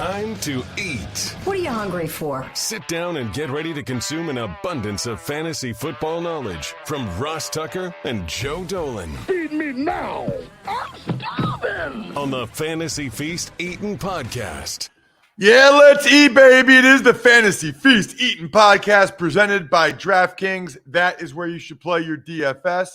Time to eat. What are you hungry for? Sit down and get ready to consume an abundance of fantasy football knowledge from Ross Tucker and Joe Dolan. Feed me now. I'm starving. On the Fantasy Feast Eatin' Podcast. Yeah, let's eat, baby. It is the Fantasy Feast Eatin' Podcast presented by DraftKings. That is where you should play your DFS,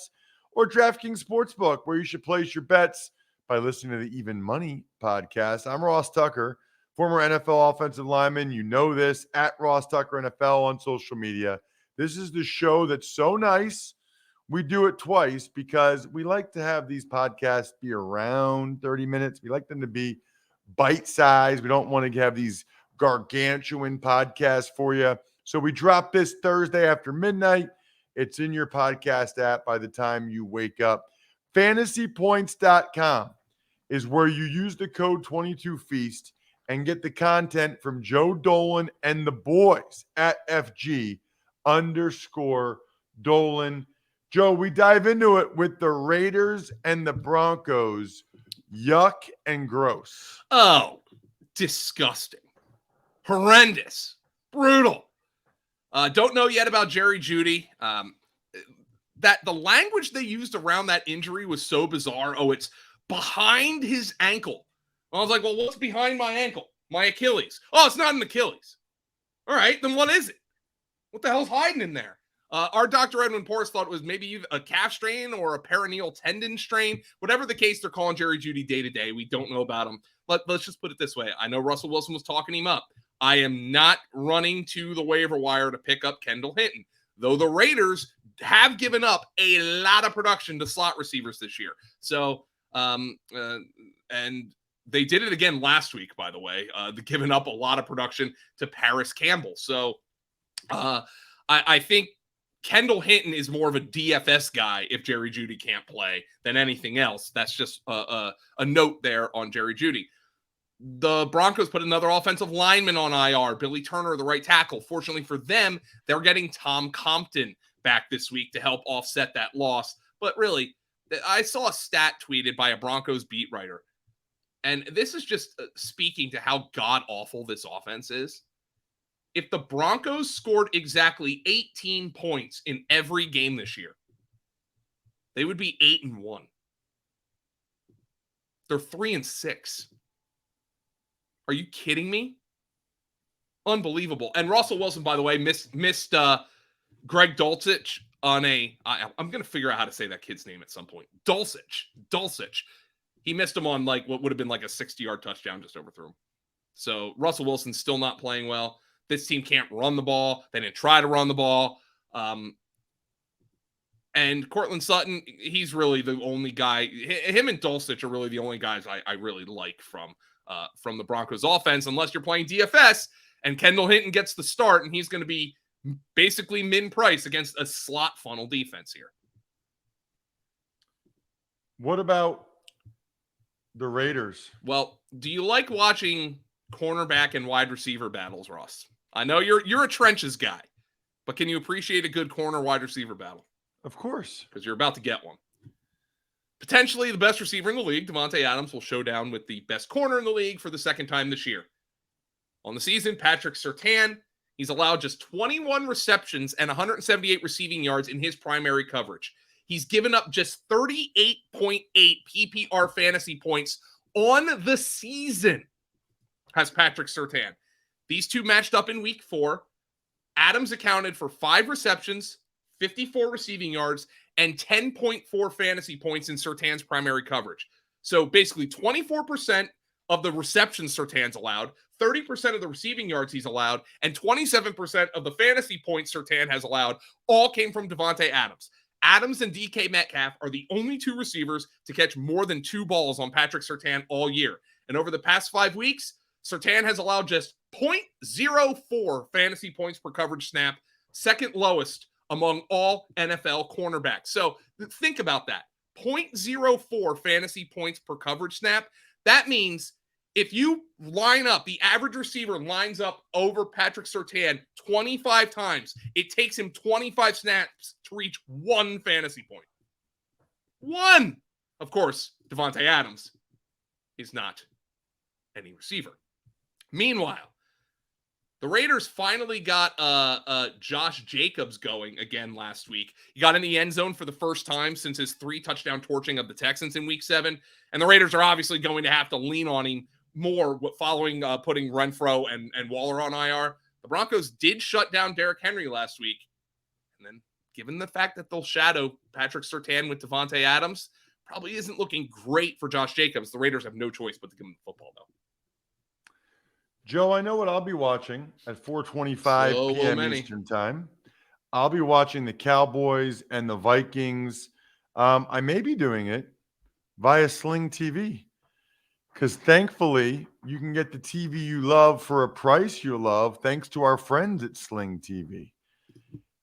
or DraftKings Sportsbook, where you should place your bets by listening to the Even Money Podcast. I'm Ross Tucker, former NFL offensive lineman. You know this, at Ross Tucker NFL on social media. This is the show that's so nice. We do it twice because we like to have these podcasts be around 30 minutes. We like them to be bite-sized. We don't want to have these gargantuan podcasts for you. So we drop this Thursday after midnight. It's in your podcast app by the time you wake up. FantasyPoints.com is where you use the code 22Feast and get the content from Joe Dolan and the boys at FG_Dolan. Joe, we dive into it with the Raiders and the Broncos. Yuck and gross. Oh, disgusting. Horrendous. Brutal. Don't know yet about Jerry Jeudy. That the language they used around that injury was so bizarre. Oh, it's behind his ankle. I was like, well, what's behind my ankle? My Achilles. Oh, it's not an Achilles. All right, then what is it? What the hell's hiding in there? Our Dr. Edwin Porras thought it was maybe a calf strain or a peroneal tendon strain. Whatever the case, they're calling Jerry Jeudy day to day. We don't know about him. Let's just put it this way. I know Russell Wilson was talking him up. I am not running to the waiver wire to pick up Kendall Hinton, though the Raiders have given up a lot of production to slot receivers this year. So, and they did it again last week, by the way, giving up a lot of production to Paris Campbell. So I think Kendall Hinton is more of a DFS guy if Jerry Jeudy can't play than anything else. That's just a note there on Jerry Jeudy. The Broncos put another offensive lineman on IR, Billy Turner, the right tackle. Fortunately for them, they're getting Tom Compton back this week to help offset that loss. But really, I saw a stat tweeted by a Broncos beat writer. And this is just speaking to how god-awful this offense is. If the Broncos scored exactly 18 points in every game this year, they would be 8-1. They're 3-6. Are you kidding me? Unbelievable. And Russell Wilson, by the way, missed Greg Dulcich on I'm going to figure out how to say that kid's name at some point. Dulcich. He missed him on like what would have been like a 60-yard touchdown, just overthrew him. So Russell Wilson's still not playing well. This team can't run the ball. They didn't try to run the ball. And Cortland Sutton, he's really the only guy. Him and Dulcich are really the only guys I really like from the Broncos offense, unless you're playing DFS and Kendall Hinton gets the start and he's going to be basically min price against a slot funnel defense here. What about the Raiders? Well, do you like watching cornerback and wide receiver battles, Ross? I know you're a trenches guy, but can you appreciate a good corner wide receiver battle? Of course. Because you're about to get one. Potentially the best receiver in the league, Davante Adams, will show down with the best corner in the league for the second time this year. On the season, Patrick Surtain, he's allowed just 21 receptions and 178 receiving yards in his primary coverage. He's given up just 38.8 PPR fantasy points on the season, has Patrick Surtain. These two matched up in week 4. Adams accounted for 5 receptions, 54 receiving yards, and 10.4 fantasy points in Surtain's primary coverage. So basically 24% of the receptions Surtain's allowed, 30% of the receiving yards he's allowed, and 27% of the fantasy points Surtain has allowed all came from Davante Adams. Adams and DK Metcalf are the only 2 receivers to catch more than 2 balls on Patrick Surtain all year. And over the past 5 weeks, Surtain has allowed just 0.04 fantasy points per coverage snap, second lowest among all NFL cornerbacks. So think about that. 0.04 fantasy points per coverage snap. That means if you line up, the average receiver lines up over Patrick Surtain 25 times, it takes him 25 snaps to reach 1 fantasy point. 1! Of course, Davante Adams is not any receiver. Meanwhile, the Raiders finally got Josh Jacobs going again last week. He got in the end zone for the first time since his 3-touchdown torching of the Texans in Week 7. And the Raiders are obviously going to have to lean on him more following putting Renfro and Waller on IR. The Broncos did shut down Derrick Henry last week. And then given the fact that they'll shadow Patrick Surtain with Devontae Adams, probably isn't looking great for Josh Jacobs. The Raiders have no choice but to give him the football, though. Joe, I know what I'll be watching at 4:25 p.m. Eastern time. I'll be watching the Cowboys and the Vikings. I may be doing it via Sling TV because thankfully you can get the TV you love for a price you love thanks to our friends at Sling TV.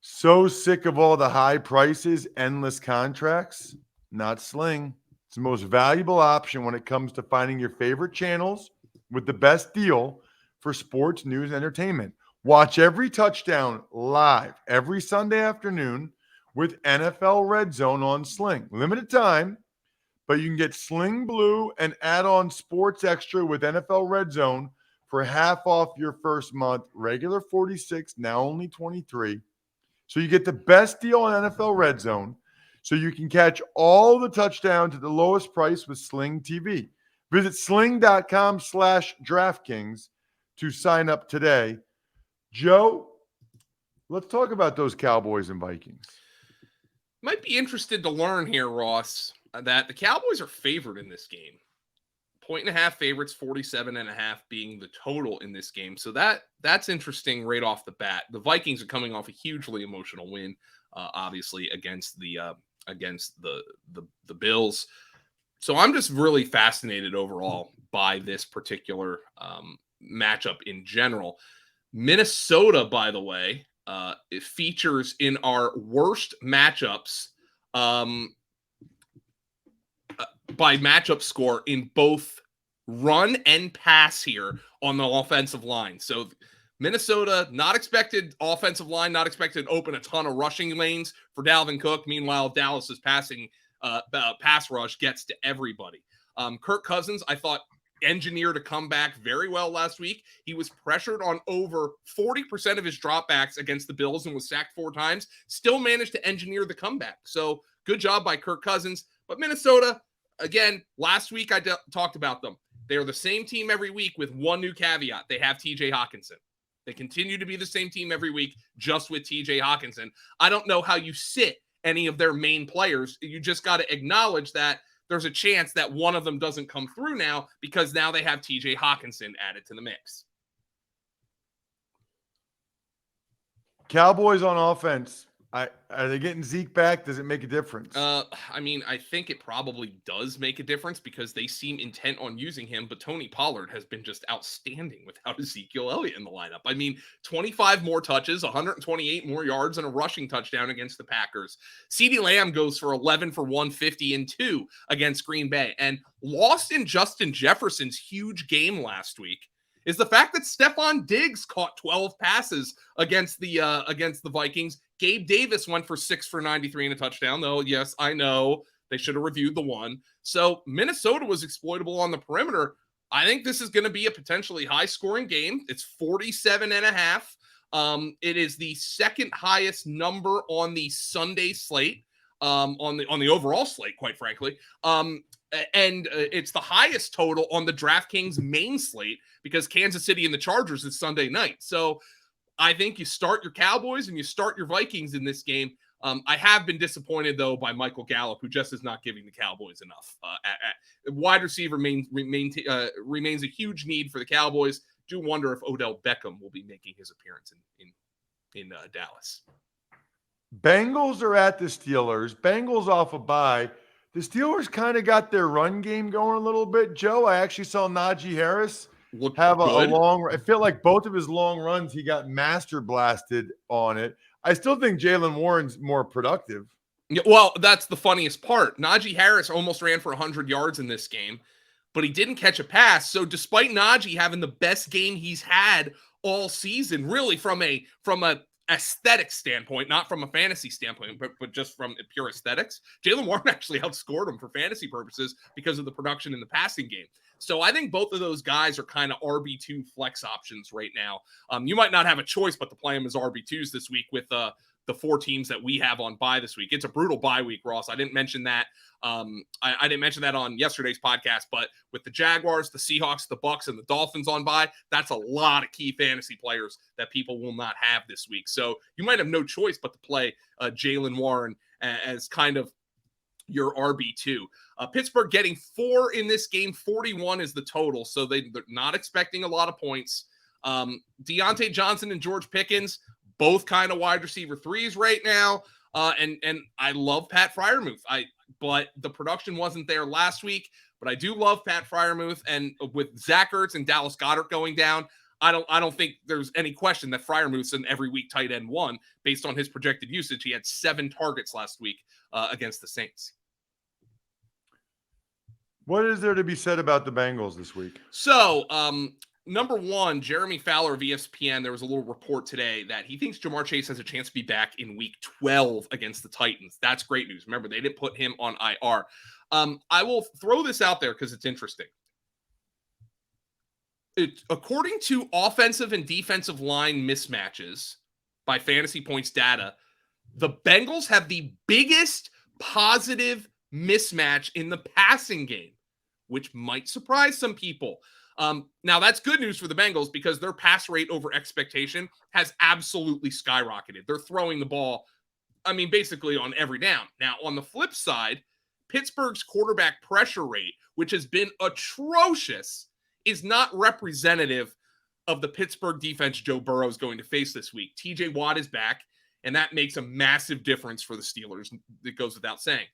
So sick of all the high prices, endless contracts. Not Sling. It's the most valuable option when it comes to finding your favorite channels with the best deal for sports, news, and entertainment. Watch every touchdown live every Sunday afternoon with NFL Red Zone on Sling. Limited time, but you can get Sling Blue and add on Sports Extra with NFL Red Zone for half off your first month. Regular $46, now only $23. So you get the best deal on NFL Red Zone so you can catch all the touchdowns at the lowest price with Sling TV. Visit sling.com/DraftKings to sign up today. Joe, let's talk about those Cowboys and Vikings. Might be interested to learn here, Ross, that the Cowboys are favored in this game. 1.5 favorites, 47.5 being the total in this game. So that's interesting right off the bat. The Vikings are coming off a hugely emotional win, obviously against the Bills. So I'm just really fascinated overall by this particular matchup in general. Minnesota, by the way, it features in our worst matchups by matchup score in both run and pass here on the offensive line. So Minnesota, not expected offensive line, not expected to open a ton of rushing lanes for Dalvin Cook. Meanwhile, Dallas's passing pass rush gets to everybody. Kirk Cousins, I thought, engineered a comeback very well last week. He was pressured on over 40% of his dropbacks against the Bills and was sacked 4 times. Still managed to engineer the comeback. So good job by Kirk Cousins. But Minnesota, again, last week I talked about them. They're the same team every week with one new caveat. They have TJ Hawkinson. They continue to be the same team every week, just with TJ Hawkinson. I don't know how you sit any of their main players. You just got to acknowledge that there's a chance that one of them doesn't come through now because now they have TJ Hawkinson added to the mix. Cowboys on offense. Are they getting Zeke back? Does it make a difference? I mean, I think it probably does make a difference because they seem intent on using him, but Tony Pollard has been just outstanding without Ezekiel Elliott in the lineup. I mean, 25 more touches, 128 more yards, and a rushing touchdown against the Packers. CeeDee Lamb goes for 11 for 150 and 2 against Green Bay. And lost in Justin Jefferson's huge game last week is the fact that Stephon Diggs caught 12 passes against the Vikings. Gabe Davis went for 6 for 93 and a touchdown, though. Yes, I know they should have reviewed the one. So Minnesota was exploitable on the perimeter. I think this is going to be a potentially high-scoring game. It's 47.5. It is the second highest number on the Sunday slate, on the overall slate, quite frankly. And it's the highest total on the DraftKings main slate because Kansas City and the Chargers is Sunday night. So I think you start your Cowboys and you start your Vikings in this game. I have been disappointed, though, by Michael Gallup, who just is not giving the Cowboys enough. Wide receiver remains a huge need for the Cowboys. Do wonder if Odell Beckham will be making his appearance in Dallas. Bengals are at the Steelers. Bengals off a bye. The Steelers kind of got their run game going a little bit. Joe, I actually saw Najee Harris have a long. I feel like both of his long runs, he got master blasted on it. I still think Jaylen Warren's more productive. Yeah, well, that's the funniest part. Najee Harris almost ran for 100 yards in this game, but he didn't catch a pass. So despite Najee having the best game he's had all season, really from a aesthetic standpoint, not from a fantasy standpoint, but just from pure aesthetics, Jaylen Warren actually outscored him for fantasy purposes because of the production in the passing game. So I think both of those guys are kind of RB2 flex options right now. You might not have a choice but to play them as RB2s this week with the 4 teams that we have on bye this week. It's a brutal bye week, Ross. I didn't mention that. I didn't mention that on yesterday's podcast, but with the Jaguars, the Seahawks, the Bucks, and the Dolphins on bye, that's a lot of key fantasy players that people will not have this week. So you might have no choice but to play Jaylen Warren as kind of your RB2. Pittsburgh getting 4 in this game. 41 is the total, so they're not expecting a lot of points. Deontay Johnson and George Pickens, both kind of wide receiver 3s right now. And I love Pat Freiermuth. But the production wasn't there last week. But I do love Pat Freiermuth, and with Zach Ertz and Dallas Goedert going down, I don't think there's any question that Freiermuth's an every week tight end 1 based on his projected usage. He had 7 targets last week against the Saints. What is there to be said about the Bengals this week? So, number one, Jeremy Fowler of ESPN, there was a little report today that he thinks Jamar Chase has a chance to be back in week 12 against the Titans. That's great news. Remember, they didn't put him on IR. I will throw this out there because it's interesting. According to offensive and defensive line mismatches by Fantasy Points data, the Bengals have the biggest positive mismatch in the passing game, which might surprise some people. Now, that's good news for the Bengals because their pass rate over expectation has absolutely skyrocketed. They're throwing the ball, basically on every down. Now, on the flip side, Pittsburgh's quarterback pressure rate, which has been atrocious, is not representative of the Pittsburgh defense Joe Burrow is going to face this week. TJ Watt is back, and that makes a massive difference for the Steelers. It goes without saying.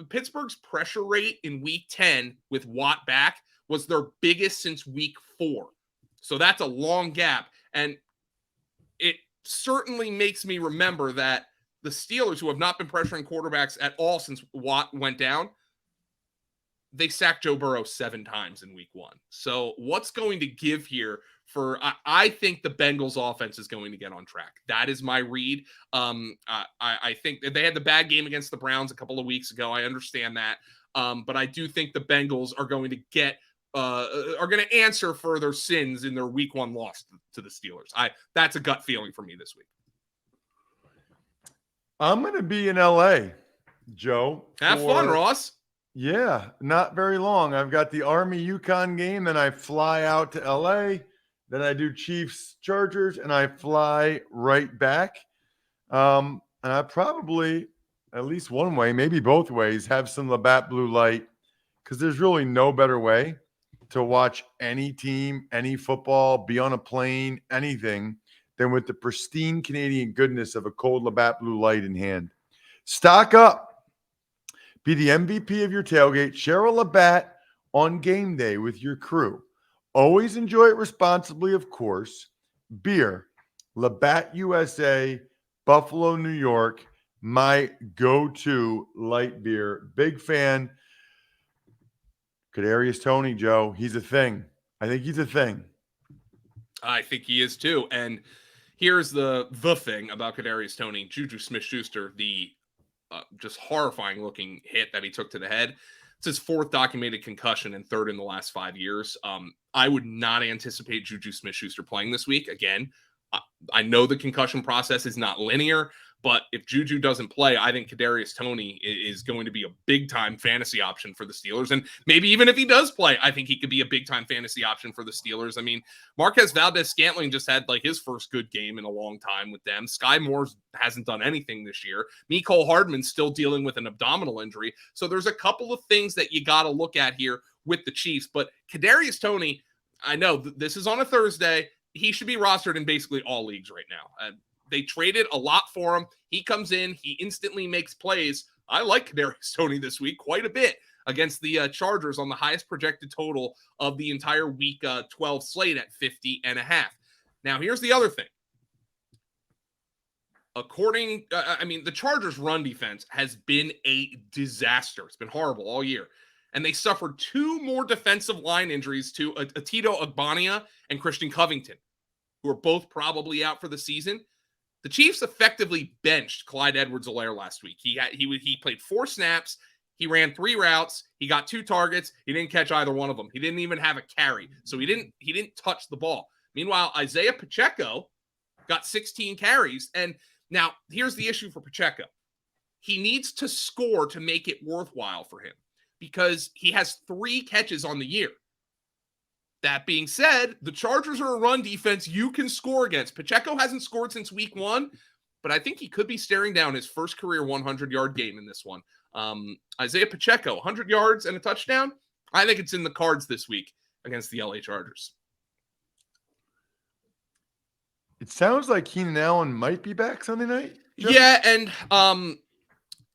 Pittsburgh's pressure rate in week 10 with Watt back was their biggest since week 4. So that's a long gap. And it certainly makes me remember that the Steelers, who have not been pressuring quarterbacks at all since Watt went down, they sacked Joe Burrow 7 times in week 1. So what's going to give here for, I think the Bengals offense is going to get on track. That is my read. I think that they had the bad game against the Browns a couple of weeks ago. I understand that. But I do think the Bengals are going to answer for their sins in their week 1 loss to the Steelers. That's a gut feeling for me this week. I'm going to be in LA, Joe. Have fun, Ross. Yeah, not very long. I've got the Army-UConn game, then I fly out to LA, then I do Chiefs-Chargers, and I fly right back. And I probably, at least one way, maybe both ways, have some Labatt Blue Light because there's really no better way to watch any team, any football, be on a plane, anything, than with the pristine Canadian goodness of a cold Labatt Blue Light in hand. Stock up. Be the MVP of your tailgate. Share a Labatt on game day with your crew. Always enjoy it responsibly, of course. Beer, Labatt USA, Buffalo, New York, my go-to light beer. Big fan. Kadarius Toney, Joe. He's a thing. I think he's a thing. I think he is too. And here's the thing about Kadarius Toney. Juju Smith-Schuster, the just horrifying looking hit that he took to the head. It's his 4th documented concussion and 3rd in the last 5 years. I would not anticipate Juju Smith-Schuster playing this week. Again, I know the concussion process is not linear, but if Juju doesn't play, I think Kadarius Toney is going to be a big-time fantasy option for the Steelers. And maybe even if he does play, I think he could be a big-time fantasy option for the Steelers. Marquez Valdez-Scantling just had his first good game in a long time with them. Sky Moore hasn't done anything this year. Mecole Hardman's still dealing with an abdominal injury. So there's a couple of things that you got to look at here with the Chiefs. But Kadarius Toney, I know this is on a Thursday. He should be rostered in basically all leagues right now. They traded a lot for him. He comes in. He instantly makes plays. I like Kadarius Toney this week quite a bit against the Chargers on the highest projected total of the entire week 12 slate at 50.5. Now, here's the other thing. The Chargers' run defense has been a disaster. It's been horrible all year. And they suffered 2 more defensive line injuries to Tito Agbania and Christian Covington, who are both probably out for the season. The Chiefs effectively benched Clyde Edwards-Helaire last week. He played 4 snaps. He ran 3 routes. He got 2 targets. He didn't catch either one of them. He didn't even have a carry. So he didn't touch the ball. Meanwhile, Isaiah Pacheco got 16 carries. And now here's the issue for Pacheco. He needs to score to make it worthwhile for him because he has 3 catches on the year. That being said, the Chargers are a run defense you can score against. Pacheco hasn't scored since week 1, but I think he could be staring down his first career 100-yard game in this one. Isaiah Pacheco, 100 yards and a touchdown. I think it's in the cards this week against the LA Chargers. It sounds like Keenan Allen might be back Sunday night. Joe? Yeah,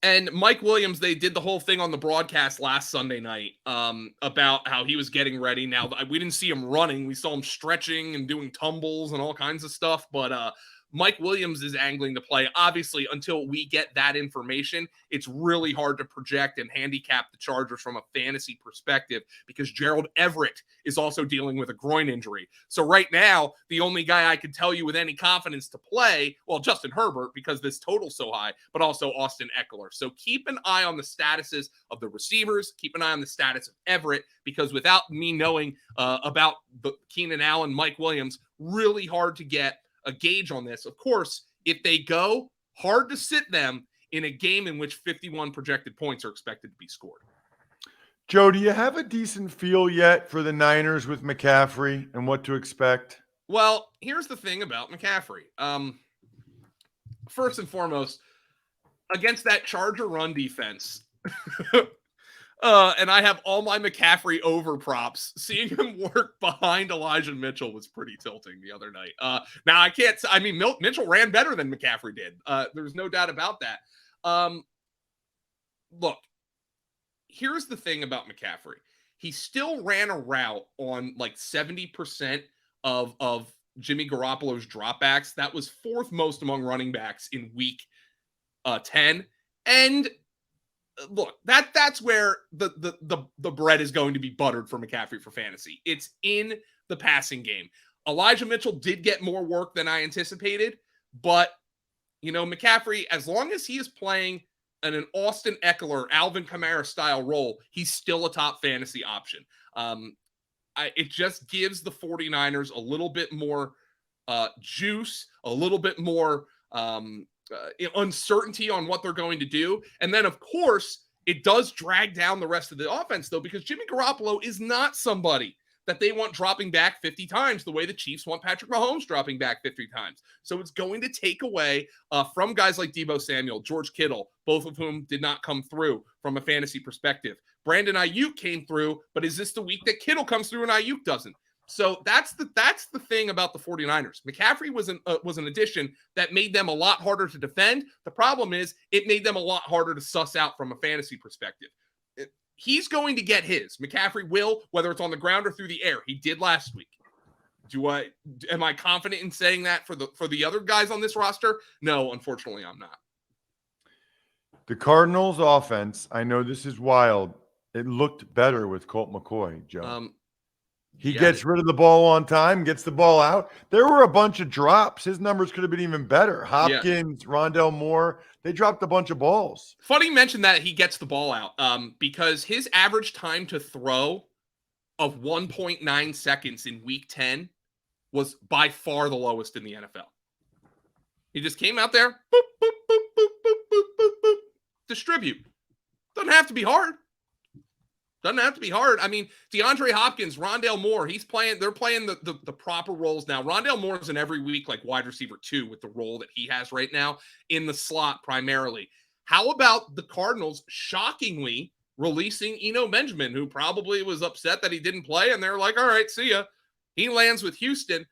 and Mike Williams, they did the whole thing on the broadcast last Sunday night about how he was getting ready. Now, we didn't see him running. We saw him stretching and doing tumbles and all kinds of stuff. But Mike Williams is angling to play. Obviously, until we get that information, it's really hard to project and handicap the Chargers from a fantasy perspective because Gerald Everett is also dealing with a groin injury. So right now, the only guy I can tell you with any confidence to play, well, Justin Herbert, because this total's so high, but also Austin Eckler. So keep an eye on the statuses of the receivers. Keep an eye on the status of Everett, because without me knowing about the Keenan Allen, Mike Williams, really hard to get a gauge on this. Of course, if they go, hard to sit them in a game in which 51 projected points are expected to be scored. Joe, do you have a decent feel yet for the Niners with McCaffrey and what to expect? Well, here's the thing about McCaffrey. First and foremost, against that Charger run defense, and I have all my McCaffrey over props. Seeing him work behind Elijah Mitchell was pretty tilting the other night. Now, Mitchell ran better than McCaffrey did. There's no doubt about that. Look, here's the thing about McCaffrey. He still ran a route on like 70% of Jimmy Garoppolo's dropbacks. That was 4th most among running backs in week 10. And look, that's where the bread is going to be buttered for McCaffrey for fantasy. It's in the passing game. Elijah Mitchell did get more work than I anticipated, but McCaffrey, as long as he is playing in an Austin Eckler, Alvin Kamara style role, he's still a top fantasy option. It just gives the 49ers a little bit more juice, a little bit more uncertainty on what they're going to do. And then, of course, it does drag down the rest of the offense, though, because Jimmy Garoppolo is not somebody that they want dropping back 50 times the way the Chiefs want Patrick Mahomes dropping back 50 times. So it's going to take away from guys like Deebo Samuel, George Kittle, both of whom did not come through from a fantasy perspective. Brandon Ayuk came through, but is this the week that Kittle comes through and Ayuk doesn't? So that's the thing about the 49ers. McCaffrey was an addition that made them a lot harder to defend. The problem is it made them a lot harder to suss out from a fantasy perspective. He's going to get his. McCaffrey will, whether it's on the ground or through the air. He did last week. Am I confident in saying that for the other guys on this roster? No, unfortunately, I'm not. The Cardinals offense, I know this is wild. It looked better with Colt McCoy, Joe. He gets rid of the ball on time, gets the ball out. There were a bunch of drops. His numbers could have been even better. Hopkins, Rondell Moore, they dropped a bunch of balls. Funny you mention that he gets the ball out because his average time to throw of 1.9 seconds in week 10 was by far the lowest in the NFL. He just came out there, boop, boop, boop, boop, boop, boop, boop, boop, distribute. Doesn't have to be hard. Doesn't have to be hard. I mean, DeAndre Hopkins, Rondell Moore, they're playing the proper roles now. Rondell Moore is in every week like wide receiver 2 with the role that he has right now in the slot primarily. How about the Cardinals shockingly releasing Eno Benjamin, who probably was upset that he didn't play, and they're like, all right, see ya. He lands with Houston.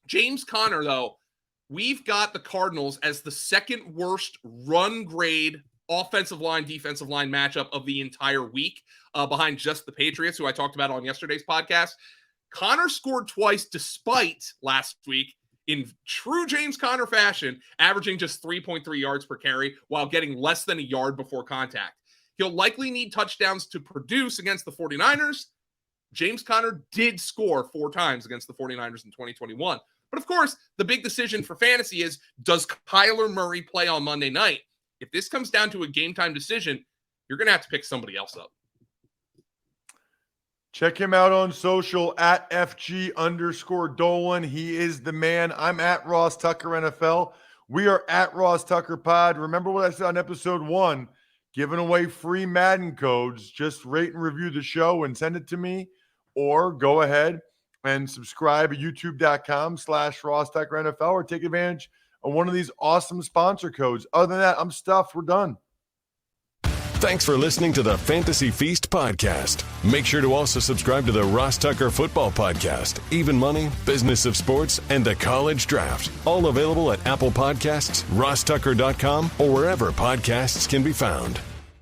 James Conner, though, we've got the Cardinals as the second worst run grade offensive line, defensive line matchup of the entire week behind just the Patriots, who I talked about on yesterday's podcast. Conner scored twice despite last week in true James Conner fashion, averaging just 3.3 yards per carry while getting less than a yard before contact. He'll likely need touchdowns to produce against the 49ers. James Conner did score 4 times against the 49ers in 2021. But of course, the big decision for fantasy is, does Kyler Murray play on Monday night? If this comes down to a game time decision, you're going to have to pick somebody else up. Check him out on social at FG_Dolan. He is the man. I'm at Ross Tucker NFL. We are at Ross Tucker Pod. Remember what I said on episode 1, giving away free Madden codes. Just rate and review the show and send it to me, or go ahead and subscribe at youtube.com/Ross Tucker NFL, or take advantage of one of these awesome sponsor codes. Other than that, I'm stuffed. We're done. Thanks for listening to the Fantasy Feast podcast. Make sure to also subscribe to the Ross Tucker Football Podcast, Even Money, Business of Sports, and the College Draft. All available at Apple Podcasts, rosstucker.com, or wherever podcasts can be found.